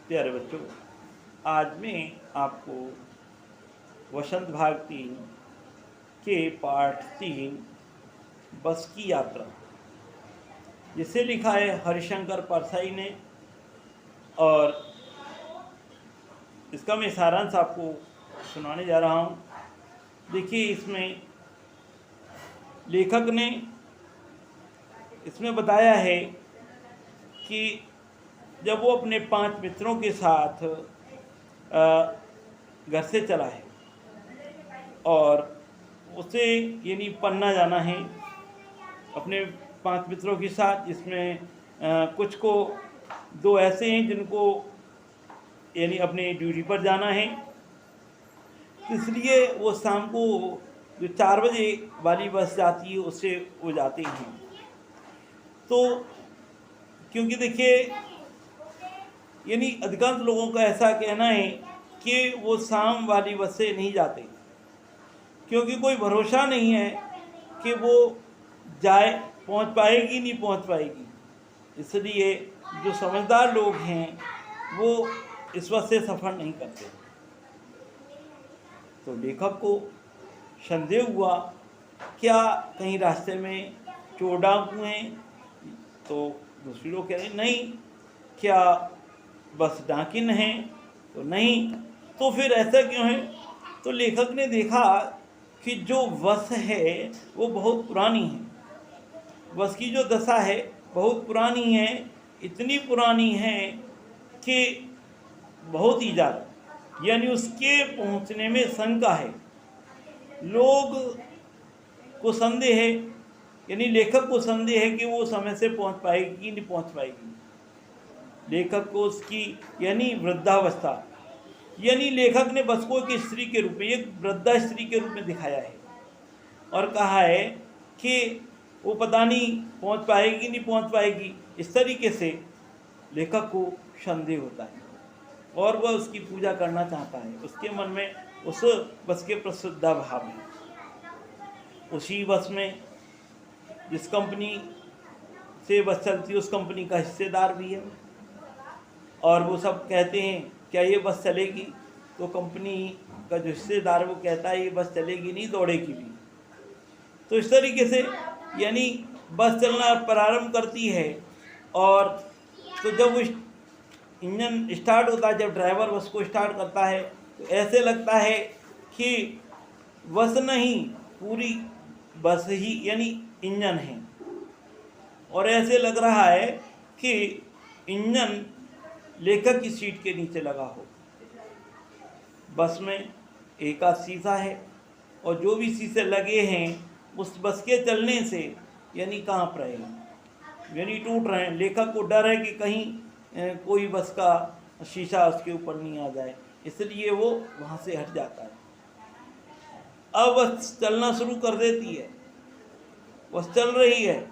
प्यारे बच्चों, आज मैं आपको वसंत भाग 3 के पाठ 3 बस की यात्रा, जिसे लिखा है हरिशंकर परसाई ने, और इसका मैं सारांश आपको सुनाने जा रहा हूँ। देखिए, इसमें लेखक ने इसमें बताया है कि जब वो अपने 5 मित्रों के साथ घर से चला है और उसे यानी पन्ना जाना है अपने 5 मित्रों के साथ, जिसमें कुछ को 2 ऐसे हैं जिनको यानी अपने ड्यूटी पर जाना है, इसलिए वो शाम को जो 4 बजे वाली बस जाती है उससे वो जाते हैं। तो क्योंकि देखिए, यानी अधिकांश लोगों का ऐसा कहना है कि वो शाम वाली बस से नहीं जाते, क्योंकि कोई भरोसा नहीं है कि वो जाए, पहुंच पाएगी नहीं पहुंच पाएगी। इसलिए जो समझदार लोग हैं वो इस बस से सफ़र नहीं करते। तो लेखक को संदेह हुआ, क्या कहीं रास्ते में चोर डाकू हैं? तो दूसरे लोग कह रहे नहीं। क्या बस डाकिन है? तो नहीं। तो फिर ऐसा क्यों है? तो लेखक ने देखा कि जो बस है वो बहुत पुरानी है। बस की जो दशा है बहुत पुरानी है, इतनी पुरानी है कि बहुत ही ज़्यादा, यानी उसके पहुंचने में शंका है। लोग को संदेह है, यानी लेखक को संदेह है कि वो समय से पहुंच पाएगी कि नहीं पहुंच पाएगी। लेखक को उसकी यानी वृद्धावस्था, यानी लेखक ने बस को एक स्त्री के रूप में, एक वृद्धा स्त्री के रूप में दिखाया है और कहा है कि वो पता नहीं पहुंच पाएगी नहीं पहुंच पाएगी। इस तरीके से लेखक को संदेह होता है और वह उसकी पूजा करना चाहता है। उसके मन में उस बस के प्रसिद्धा भाव है। उसी बस में जिस कंपनी से बस चलती है उस कंपनी का हिस्सेदार भी है, और वो सब कहते हैं क्या ये बस चलेगी? तो कंपनी का जो हिस्सेदार वो कहता है ये बस चलेगी नहीं, दौड़ेगी भी। तो इस तरीके से यानी बस चलना प्रारंभ करती है, और तो जब वो इंजन स्टार्ट होता है, जब ड्राइवर बस को स्टार्ट करता है, तो ऐसे लगता है कि बस नहीं, पूरी बस ही यानी इंजन है। और ऐसे लग रहा है कि इंजन लेखक की सीट के नीचे लगा हो। बस में एक आध शीशा है, और जो भी शीशे लगे हैं उस बस के चलने से यानी कांप रहे हैं, यानी टूट रहे हैं। लेखक को डर है कि कहीं कोई बस का शीशा उसके ऊपर नहीं आ जाए, इसलिए वो वहाँ से हट जाता है। अब बस चलना शुरू कर देती है, बस चल रही है,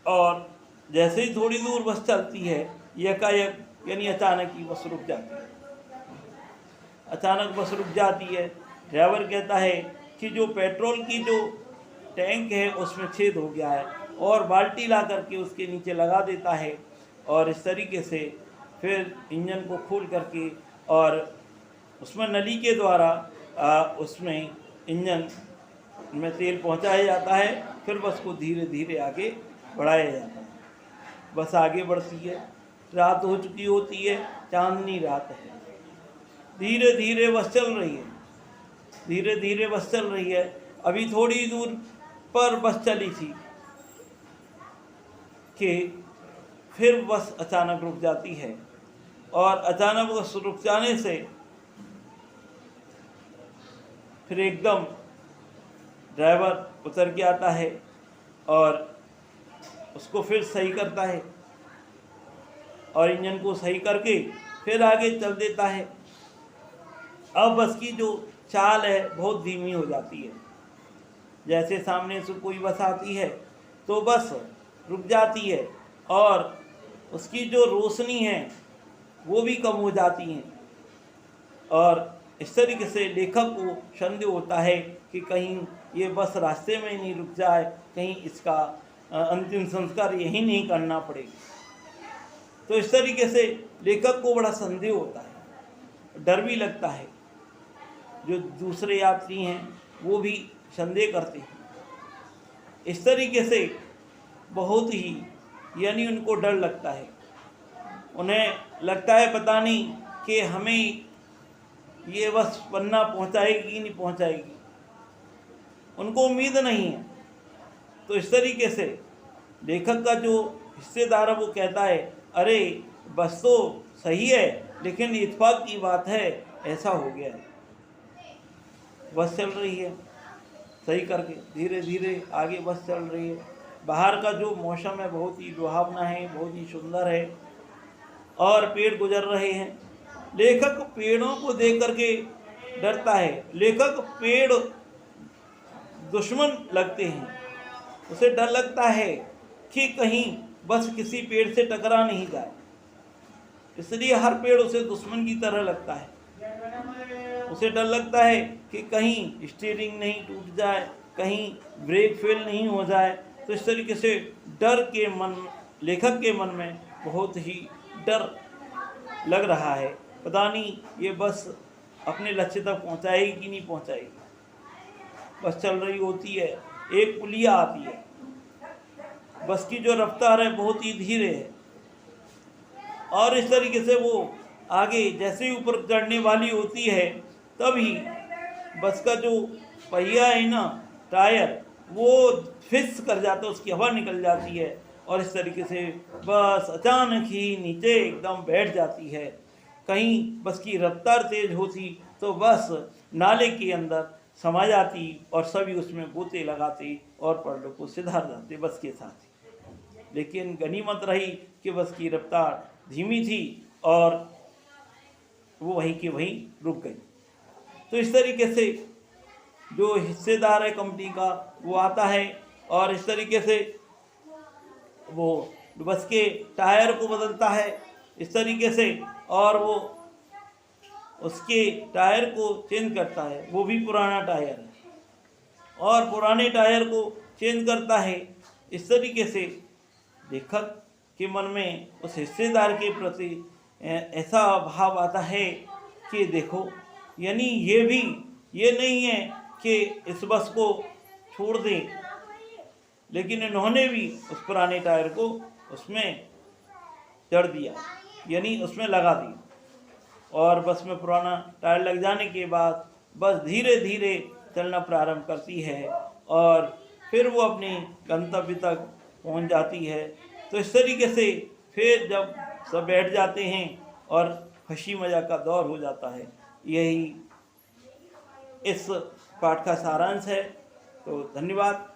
और जैसे ही थोड़ी दूर बस चलती है, एकाएक यानी अचानक ही बस रुक जाती है। अचानक बस रुक जाती है। ड्राइवर कहता है कि जो पेट्रोल की जो टैंक है उसमें छेद हो गया है, और बाल्टी ला करके उसके नीचे लगा देता है। और इस तरीके से फिर इंजन को खोल करके और उसमें नली के द्वारा उसमें इंजन में तेल पहुंचाया जाता है। फिर बस को धीरे धीरे आगे बढ़ाया जाता है। बस आगे बढ़ती है। रात हो चुकी होती है, चांदनी रात है। धीरे धीरे बस चल रही है, धीरे धीरे बस चल रही है। अभी थोड़ी दूर पर बस चली थी कि फिर बस अचानक रुक जाती है, और अचानक बस रुक जाने से फिर एकदम ड्राइवर उतर के आता है और उसको फिर सही करता है, और इंजन को सही करके फिर आगे चल देता है। अब बस की जो चाल है बहुत धीमी हो जाती है। जैसे सामने से कोई बस आती है तो बस रुक जाती है, और उसकी जो रोशनी है वो भी कम हो जाती है। और इस तरीके से लेखक को संदेह होता है कि कहीं ये बस रास्ते में नहीं रुक जाए, कहीं इसका अंतिम संस्कार यही नहीं करना पड़ेगा। तो इस तरीके से लेखक को बड़ा संदेह होता है, डर भी लगता है। जो दूसरे यात्री हैं वो भी संदेह करते हैं। इस तरीके से बहुत ही यानी उनको डर लगता है। उन्हें लगता है पता नहीं कि हमें ये बस पन्ना पहुंचाएगी कि नहीं पहुंचाएगी, उनको उम्मीद नहीं है। तो इस तरीके से लेखक का जो हिस्सेदार है वो कहता है, अरे बस तो सही है, लेकिन इत्तेफाक की बात है ऐसा हो गया है। बस चल रही है सही करके, धीरे धीरे आगे बस चल रही है। बाहर का जो मौसम है बहुत ही लुभावना है, बहुत ही सुंदर है, और पेड़ गुजर रहे हैं। लेखक पेड़ों को देख करके डरता है। लेखक पेड़ दुश्मन लगते हैं, उसे डर लगता है कि कहीं बस किसी पेड़ से टकरा नहीं जाए, इसलिए हर पेड़ उसे दुश्मन की तरह लगता है। उसे डर लगता है कि कहीं स्टीयरिंग नहीं टूट जाए, कहीं ब्रेक फेल नहीं हो जाए। तो इस तरीके से डर के मन, लेखक के मन में बहुत ही डर लग रहा है, पता नहीं ये बस अपने लक्ष्य तक पहुंचाएगी कि नहीं पहुंचाएगी। बस चल रही होती है, एक पुलिया आती है, बस की जो रफ्तार है बहुत ही धीरे है, और इस तरीके से वो आगे जैसे ही ऊपर चढ़ने वाली होती है तभी बस का जो पहिया है ना, टायर, वो फिस कर जाता है, उसकी हवा निकल जाती है, और इस तरीके से बस अचानक ही नीचे एकदम बैठ जाती है। कहीं बस की रफ्तार तेज होती तो बस नाले के अंदर समा जाती और सभी उसमें गोते लगाते और पर्दों को सिधार जाते बस के साथ ही। लेकिन गनीमत रही कि बस की रफ्तार धीमी थी और वो वहीं की वहीं रुक गई। तो इस तरीके से जो हिस्सेदार है कंपनी का वो आता है और इस तरीके से वो बस के टायर को बदलता है इस तरीके से, और वो उसके टायर को चेंज करता है, वो भी पुराना टायर है, और पुराने टायर को चेंज करता है। इस तरीके से लेखक के मन में उस हिस्सेदार के प्रति ऐसा भाव आता है कि देखो, यानी ये नहीं है कि इस बस को छोड़ दें, लेकिन इन्होंने भी उस पुराने टायर को उसमें चढ़ दिया, यानी उसमें लगा दिया, और बस में पुराना टायर लग जाने के बाद बस धीरे धीरे चलना प्रारंभ करती है और फिर वो अपने गंतव्य तक पहुंच जाती है। तो इस तरीके से फिर जब सब बैठ जाते हैं और हंसी मजाक का दौर हो जाता है। यही इस पाठ का सारांश है। तो धन्यवाद।